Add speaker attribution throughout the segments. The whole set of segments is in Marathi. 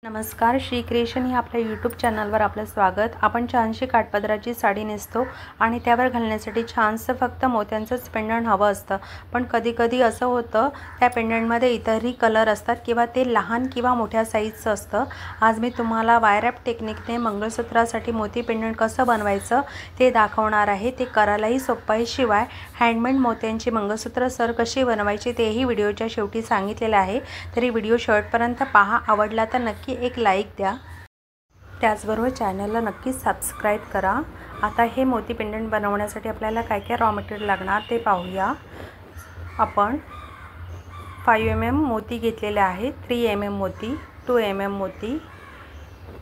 Speaker 1: नमस्कार, श्री क्रिएशन या आपल्या यूट्यूब चॅनलवर आपलं स्वागत। आपण छानशी काठपदराची साडी नेसतो आणि त्यावर घालण्यासाठी छानसं फक्त मोत्यांचंच पेंडंट हवं असतं, पण कधी-कधी असं होतं त्या पेंडंटमध्ये इतरही कलर असतात किंवा ते लहान किंवा मोठ्या साईजचं असतं। आज मी तुम्हाला वायर रॅप टेक्निकने मंगळसूत्रासाठी मोती पेंडंट कसं बनवायचं ते दाखवणार आहे। ते करायलाही सोपं आहे, शिवाय हँडमेड मोत्यांची मंगळसूत्र सर कशी बनवायची तेही व्हिडिओच्या शेवटी सांगितलेलं आहे। तरी व्हिडिओ शेवटपर्यंत पहा, आवडला तर नक्की एक लाईक द्या। त्याचबरोबर चॅनलला नक्की सबस्क्राइब करा। आता हे मोती पेंडंट बनवण्यासाठी आपल्याला काय काय रॉ मटेरियल लागणार ते पाहूया। आपण 5 mm मोती घेतलेले आहेत, 3 mm मोती, 2 mm मोती,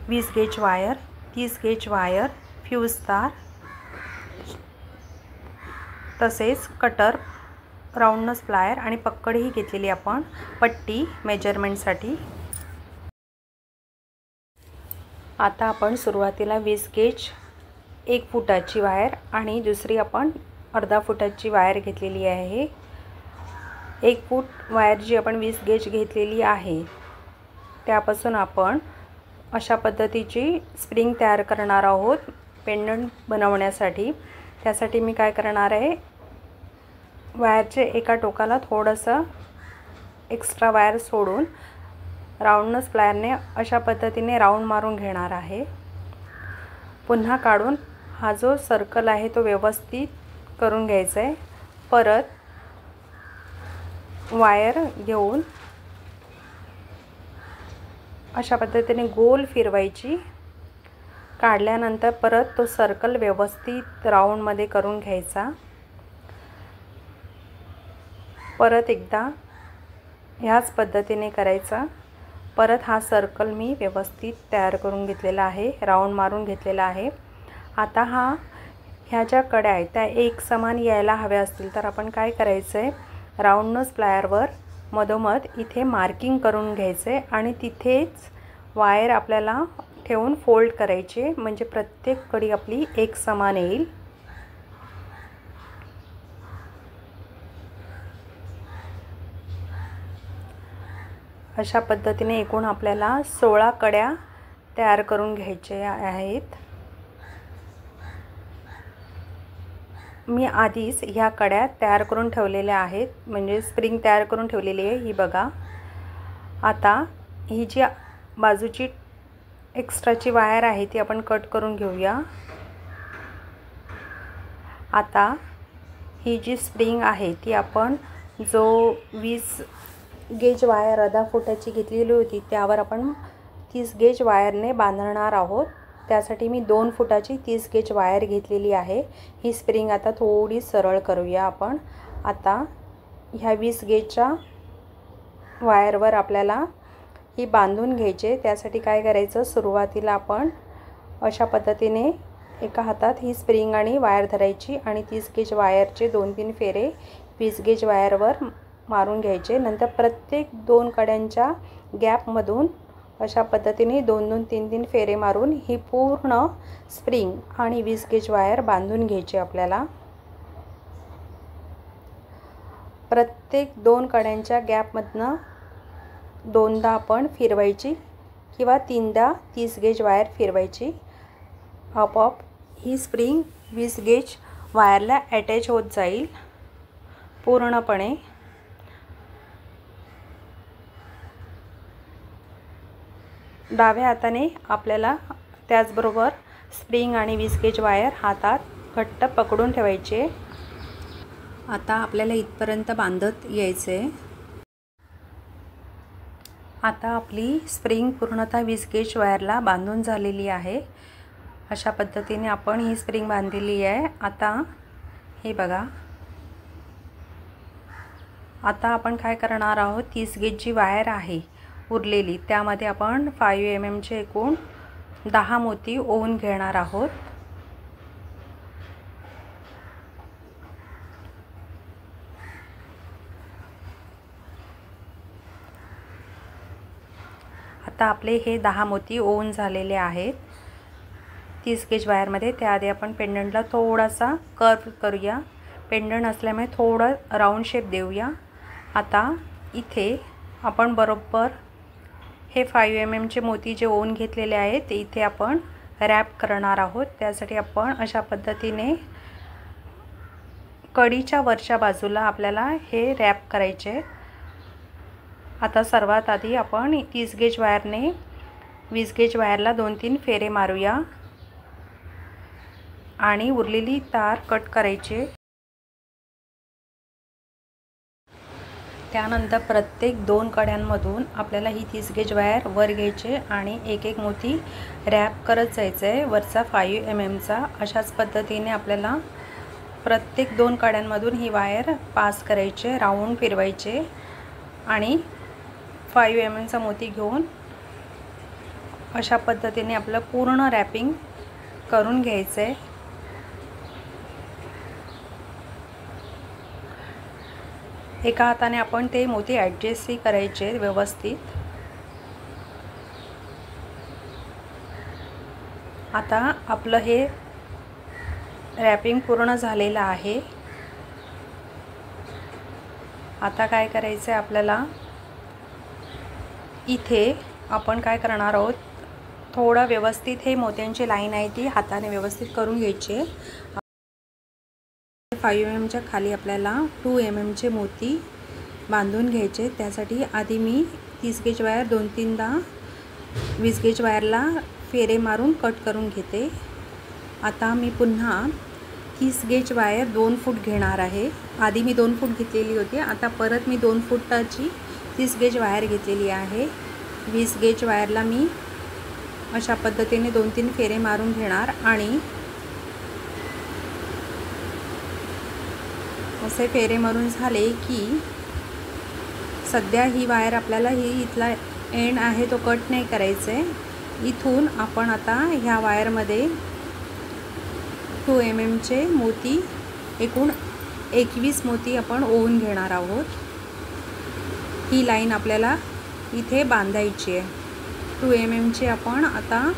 Speaker 1: 20 gauge wire, 30 gauge wire, fuse तार, तसेच कटर, राउंडनस प्लायर आणि पक्कडही घेतलेली आपण, पट्टी मेजरमेंटसाठी। आता आपण सुरुवातीला 20 गेज 1 फुटाची वायर आणि दुसरी आपण अर्धा फुटाची वायर घेतलेली आहे। 1 फूट वायर जी आपण 20 गेज घेतलेली आहे त्यापासून आपण अशा पद्धतीची स्प्रिंग तयार करणार आहोत पेंडंट बनवण्यासाठी। त्यासाठी मी काय करणार आहे, वायरचे एका टोकाला थोडंसं एक्स्ट्रा वायर सोडून राउंडनस प्लायरने अशा पद्धतीने राउंड मारून घेणार आहे। पुन्हा काढून हा जो सर्कल आहे तो व्यवस्थित करून घ्यायचा आहे। परत वायर घेऊन अशा पद्धतीने गोल फिरवायची। काढल्यानंतर परत तो सर्कल व्यवस्थित राउंडमध्ये करून घ्यायचा। परत एकदा ह्याच पद्धतीने करायचा। परत हा सर्कल मी व्यवस्थित तयार करून घेतलेला आहे, राउंड मारून घेतलेला आहे। आता ह्या ज्या कड्या आहेत त्या एक समान यायला हव्या असतील तर आपण काय करायचं आहे, राउंडनस प्लायरवर मधोमध इथे मार्किंग करून घ्यायचे आणि तिथेच वायर आपल्याला ठेवून फोल्ड करायचे, म्हणजे प्रत्येक कडी आपली एक समान येईल। अशा पद्धतीने एकूण आपल्याला 16 कड्या तयार करून घ्यायच्या आहेत। मी आधीच ह्या कड्या तयार करून ठेवलेल्या आहेत, म्हणजे स्प्रिंग तयार करून ठेवलेली आहे ही बघा। आता ही जी बाजूची एक्स्ट्राची वायर आहे ती आपण कट करून घेऊया। आता ही जी स्प्रिंग आहे ती आपण जो 20 गेज वायर अर्धा फुटाची घेतलेली होती त्यावर आपण 30 गेज वायरने बांधणार आहोत। त्यासाठी मी 2 फुटाची 30 गेज वायर घेतलेली आहे। ही स्प्रिंग आता थोडी सरळ करूया आपण। आता ह्या 20 गेजच्या वायरवर आपल्याला ही बांधून घ्यायचे। त्यासाठी काय करायचं, सुरुवातीला आपण अशा पद्धतीने एका हातात ही स्प्रिंग आणि वायर धरायची आणि 30 गेज वायरचे 2-3 फेरे 20 गेज वायरवर मारून घ्यायचे। नंतर प्रत्येक 2 कड्यांच्या गॅपमधून अशा पद्धतीने 2-2, 3-3 फेरे मारून ही पूर्ण स्प्रिंग आणि 20 गेज वायर बांधून घ्यायची आपल्याला। प्रत्येक 2 कड्यांच्या गॅपमधनं 2दा आपण फिरवायची किंवा 3दा 30 गेज वायर फिरवायची। आपोआप ही स्प्रिंग 20 गेज वायरला अटॅच होत जाईल पूर्णपणे। डाव्या हाताने आपल्याला त्याचबरोबर स्प्रिंग आणि 20 गेज वायर हातात घट्ट पकडून ठेवायचे। आता आपल्याला इथपर्यंत बांधत यायचे। आता आपली स्प्रिंग पूर्णतः 20 गेज वायरला बांधून झालेली आहे। अशा पद्धतीने आपण ही स्प्रिंग बांधलेली आहे। आता हे बघा, आता आपण काय करणार आहोत, 30 गेज जी वायर आहे उरलेली त्यामध्ये आपण 5 mm चे एकूण 10 मोती ओवून घेणार आहोत। आता आपले हे 10 मोती ओवून झालेले आहेत 30 गेज वायरमध्ये। त्याआधी आपण पेंडंटला थोडासा कर्व करूया। पेंडंट असल्यामुळे थोडं राउंड शेप देऊया। आता इथे आपण बरोबर हे 5 mm चे मोती जे ओवून घेतलेले आहेत ते इथे आपण रॅप करणार आहोत। त्यासाठी आपण अशा पद्धतीने कढीच्या वरच्या बाजूला आपल्याला हे रॅप करायचे। आता सर्वात आधी आपण 30 गेज वायरने 20 गेज वायरला 2-3 फेरे मारूया आणि उरलेली तार कट करायचे। त्यानंतर प्रत्येक 2 कड्यांमधून आपल्याला ही 30 गेज वायर वर घ्यायचे आणि एक एक मोती रॅप करत जायचे आहे वरचा 5 mm चा। अशाच पद्धतीने आपल्याला प्रत्येक 2 कड्यांमधून ही वायर पास करायचे, राऊंड फिरवायचे आणि 5 mm चा मोती घेऊन अशा पद्धतीने आपलं पूर्ण रॅपिंग करून घ्यायचं आहे। एका हाताने आपण ते मोती ॲडजस्ट करायचे व्यवस्थित। आता आपलं हे रॅपिंग पूर्ण झालेलं आहे। आता काय करायचं आहे आपल्याला, इथे आपण काय करणार आहोत, थोडा व्यवस्थित हे मोत्यांची लाईन आहे ती हाताने व्यवस्थित करून घ्यायची। 5 mm च्या खाली आपल्याला 2 mm चे मोती बांधून घ्यायचे। त्यासाठी आधी मी 30 गेज वायर 2-3दा 20 गेज वायरला फेरे मारून कट करून घेते। आता मी पुन्हा 30 गेज वायर 2 फूट घेणार आहे। आधी मी 2 फूट घेतलेली होती, आता परत मी 2 फुटाची 30 गेज वायर घेतलेली आहे। 20 गेज वायरला मी अशा पद्धतीने 2-3 फेरे मारून घेणार आणि असे फेरे मारून झाले की सध्या ही वायर आपल्याला इथला एंड आहे तो कट नाही करायचा आहे। इथून आपण आता ह्या वायरमध्ये 2 mm चे मोती एकूण 21 मोती आपण ओवून घेणार आहोत। ही लाईन आपल्याला इथे बांधायची आहे। 2 mm चे आपण आता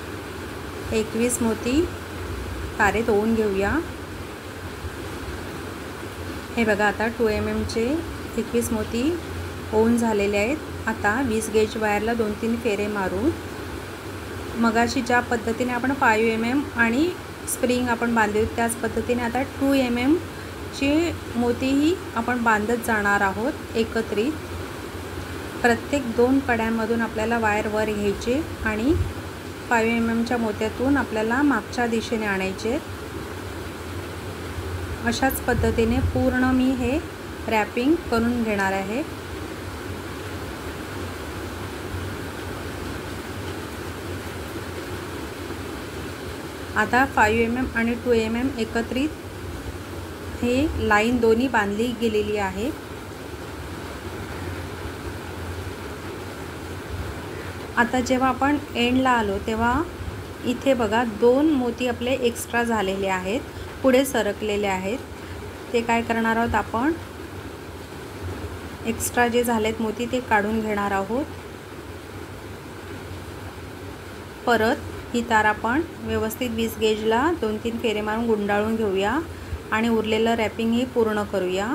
Speaker 1: 21 मोती तारेत ओवून घेऊया। हे बघा, आता 2 mm चे 21 मोती ओवून झालेले आहेत। आता 20 गेज वायरला 2-3 फेरे मारून मगाशी ज्या पद्धतीने आपण 5 mm आणि स्प्रिंग आपण बांधली त्याच पद्धतीने आता 2 mm चे मोतीही आपण बांधत जाणार आहोत एकत्रित। प्रत्येक 2 कड्यांमधून आपल्याला वायर वर घ्यायचे आणि 5 mm च्या मोत्यातून आपल्याला मागच्या दिशेने आणायचे। अशाच पद्धतीने पूर्ण मी हे रॅपिंग करून घेणार आहे। आता 5 mm आणि 2 mm एकत्रित हे लाईन दोन्ही बांधली गेलेली आहे। आता जेव्हा आपण एंडला आलो तेव्हा इथे बघा 2 मोती आपले एक्स्ट्रा झालेले आहेत, पुढे सरकलेले आहेत। ते काय करणार आहोत, आपण एक्स्ट्रा जे झालेत मोती ते काढून घेणार आहोत। परत ही तार आपण व्यवस्थित 20 गेजला 2-3 फेरे मारून गुंडाळून घेऊया आणि उरलेलं रॅपिंग ही पूर्ण करूया।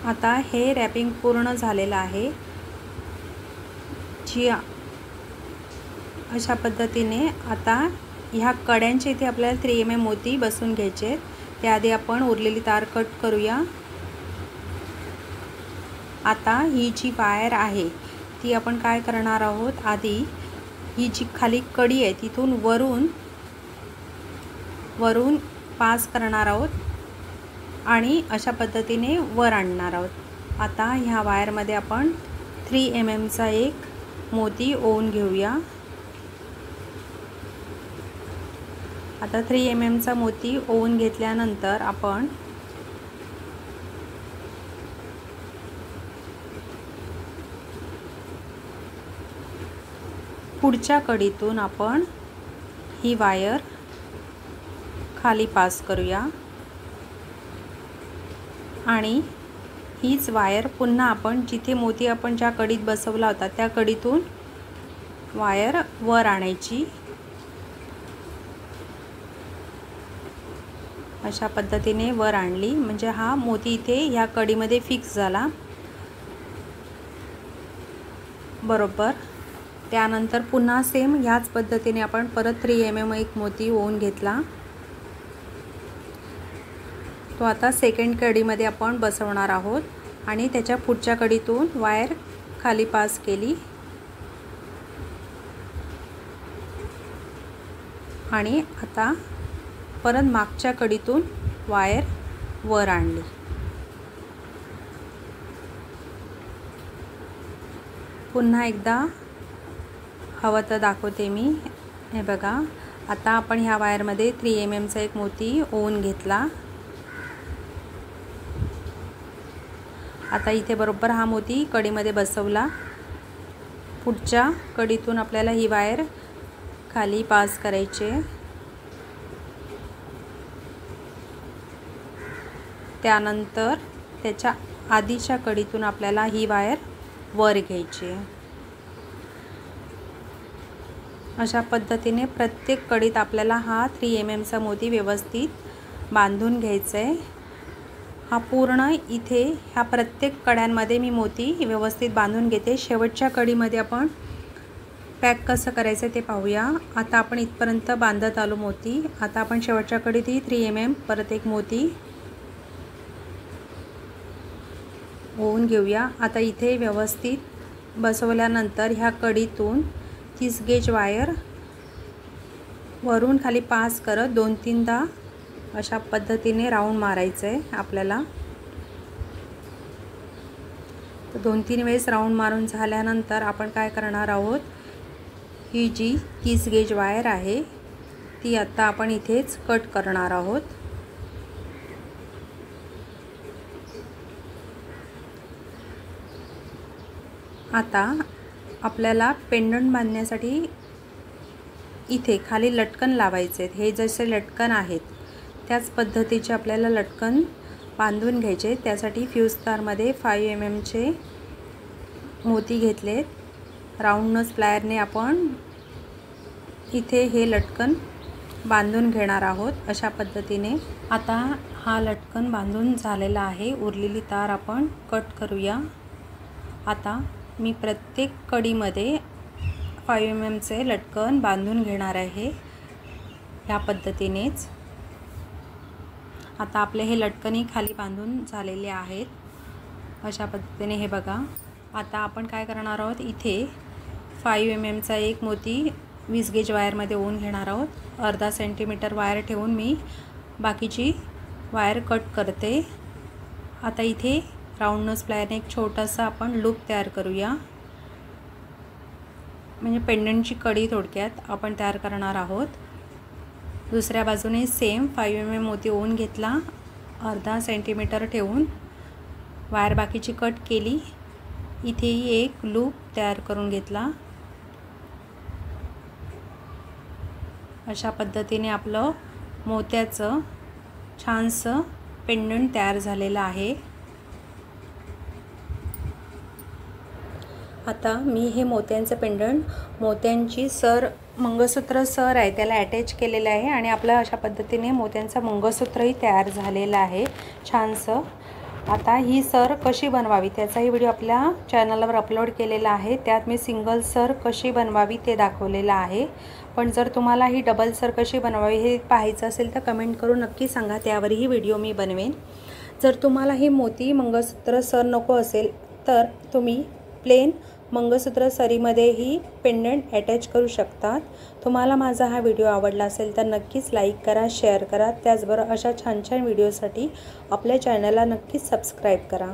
Speaker 1: आता हे रॅपिंग पूर्ण झालेलं आहे। अशा पद्धतीने आता ह्या कड्यांचे इथे आपल्याला 3 mm मोती बसून घ्यायचे। त्याआधी आपण उरलेली तार कट करूया। आता ही जी वायर आहे ती आपण काय करणार आहोत, आधी ही जी खाली कडी आहे तिथून वरून पास करणार आहोत आणि अशा पद्धतीने वर आणणार आहोत। आता ह्या वायरमध्ये आपण 3 mm चा एक मोती ओवून घेऊया। आता 3 mm चा मोती ओवून घेतल्यानंतर आपण पुढच्या कडीतून आपण ही वायर खाली पास करूया आणि हीच वायर पुन्हा आपण जिथे मोती आपण ज्या कडीत बसवला होता त्या कडीतून वायर वर आणायची। अशा पद्धतीने वर आणली म्हणजे हा मोती इथे ह्या कडीमध्ये फिक्स झाला। बरोबर. त्यानंतर पुन्हा सेम ह्याच पद्धतीने आपण परत 3 mm एक मोती ओवून घेतला. तो आता सेकंड कडीमध्ये आपण बसवणार आहोत आणि त्याच्या पुढच्या कडीतून वायर खाली पास केली आणि आता परत मागच्या कडीतून वायर वर आणली. पुन्हा एकदा हवं तर दाखवते मी. हे बघा, आता आपण ह्या वायरमध्ये 3 mm चा एक मोती ओवून घेतला. आता इथे बरोबर हा मोती कडीमध्ये बसवला. पुढच्या कडीतून आपल्याला ही वायर खाली पास करायची. त्यानंतर त्याच्या आधीच्या कडीतून आपल्याला ही वायर वर घ्यायची. अशा पद्धतीने प्रत्येक कडीत आपल्याला हा 3 mm चा मोती व्यवस्थित बांधून घ्यायचा आहे. हा पूर्ण इथे ह्या प्रत्येक कड्यांमध्ये मी मोती व्यवस्थित बांधून घेते. शेवटच्या कडीमध्ये आपण पॅक कसं करायचं ते पाहूया. आता आपण इथपर्यंत बांधत आलो मोती. आता आपण शेवटच्या कडीत ही 3 mm परत एक मोती ओवून घेऊया. आता इथे व्यवस्थित बसवल्यानंतर ह्या कडीतून 30 गेज वायर वरून खाली पास करत 2-3दा अशा पद्धतीने राऊंड मारायचं आहे आपल्याला. तर 2-3 वेळेस राऊंड मारून झाल्यानंतर आपण काय करणार आहोत, ही जी 30 गेज वायर आहे ती आता आपण इथेच कट करणार आहोत. आता आपल्याला पेंडंट बांधण्यासाठी इथे खाली लटकन लावायचे आहेत. हे जसे लटकन आहेत त्याच पद्धतीचे आपल्याला लटकन बांधून घ्यायचे. त्यासाठी फ्यूज तारमध्ये 5 mm चे मोती घेतलेत. राऊंड नोज प्लायरने आपण इथे हे लटकन बांधून घेणार आहोत अशा पद्धतीने. आता हा लटकन बांधून झालेला आहे. उरलेली तार आपण कट करूया. आता मी प्रत्येक कडीमध्ये 5 mm चे लटकन बांधून घेणार आहे ह्या पद्धतीनेच. आता आपले हे लटकनही खाली बांधून झालेले आहेत अशा पद्धतीने. हे बघा, आता आपण काय करणार आहोत, इथे 5 mm चा एक मोती 20 गेज वायरमध्ये ओवून घेणार आहोत. अर्धा सेंटीमीटर वायर ठेवून मी बाकीची वायर कट करते. आता इथे राऊंड नोज प्लायरने एक छोटासा आपण लूप तयार करूया. म्हणजे पेंडंटची कडी थोडक्यात आपण तयार करणार आहोत. दुसऱ्या बाजूने सेम 5 mm मोती ओवून घेतला. अर्धा सेंटीमीटर ठेवून वायर बाकीची कट केली. इथेही एक लूप तयार करून घेतला. अशा पद्धतीने आपलं मोत्याचं छानसं पेंडंट तयार झालेलं आहे. आता मी हे मोत्यांचं पेंडंट, मोत्यांची सर मंगळसूत्र सर आहे त्याला अटॅच केलेलं आहे आणि आपलं अशा पद्धतीने मोत्यांचं मंगळसूत्रही तयार झालेलं आहे छानसं. आता ही सर कशी बनवावी त्याचाही व्हिडिओ आपल्या चॅनलवर अपलोड केलेला आहे. त्यात मी सिंगल सर कशी बनवावी ते दाखवलेलं आहे. पण जर तुम्हाला ही डबल सर कशी बनवावी हे पाहायचं असेल तर कमेंट करून नक्की सांगा, त्यावरही व्हिडिओ मी बनवेन. जर तुम्हाला ही मोती मंगळसूत्र सर नको असेल तर तुम्ही प्लेन मंगळसूत्र सरीमध्येही पेंडंट अटॅच करू शकतात. तुम्हाला माझा हा व्हिडिओ आवडला असेल तर नक्कीच लाईक करा, शेअर करा. त्याचबरोबर अशा छान छान व्हिडिओसाठी आपल्या चॅनलला नक्कीच सबस्क्राईब करा.